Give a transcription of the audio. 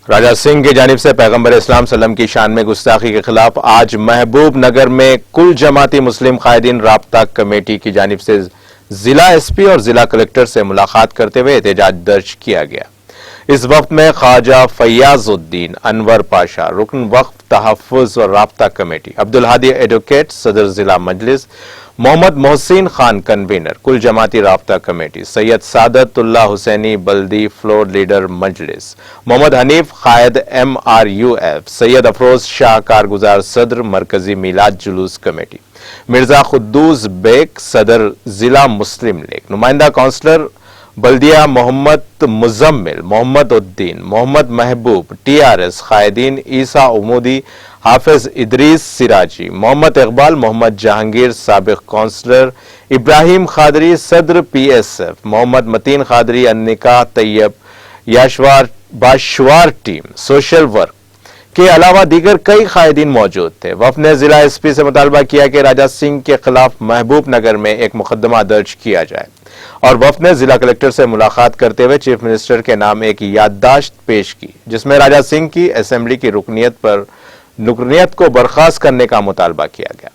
راجہ سنگھ کی جانب سے پیغمبر اسلام صلی اللہ علیہ وسلم کی شان میں گستاخی کے خلاف آج محبوب نگر میں کل جماعتی مسلم قائدین رابطہ کمیٹی کی جانب سے ضلع ایس پی اور ضلع کلکٹر سے ملاقات کرتے ہوئے احتجاج درج کیا گیا۔ اس وقت میں خواجہ فیاض الدین انور پاشا رکن وقف تحفظ اور رابطہ کمیٹی، عبدالہادی ایڈوکیٹ صدر ضلع مجلس، محمد محسن خان کنوینر کل جماعتی رابطہ کمیٹی، سید سعادت اللہ حسینی بلدی فلور لیڈر مجلس، محمد حنیف قائد MRUF، سید افروز شاہ کارگزار صدر مرکزی میلاد جلوس کمیٹی، مرزا قدوس بیگ صدر ضلع مسلم لیگ، نمائندہ کونسلر بلدیہ محمد مزمل، محمد الدین، محمد محبوب، TRS قائدین عیسیٰ عمودی، حافظ ادریس سراجی، محمد اقبال، محمد جہانگیر سابق کونسلر، ابراہیم قادری صدر PSF، محمد متین قادری، النکاح طیب یاشوار باشوار ٹیم، سوشل ورک کے علاوہ دیگر کئی قائدین موجود تھے۔ وفد نے ضلع ایس پی سے مطالبہ کیا کہ راجہ سنگھ کے خلاف محبوب نگر میں ایک مقدمہ درج کیا جائے، اور وفد نے ضلع کلکٹر سے ملاقات کرتے ہوئے چیف منسٹر کے نام ایک یادداشت پیش کی جس میں راجہ سنگھ کی اسمبلی کی رکنیت کو برخاست کرنے کا مطالبہ کیا گیا۔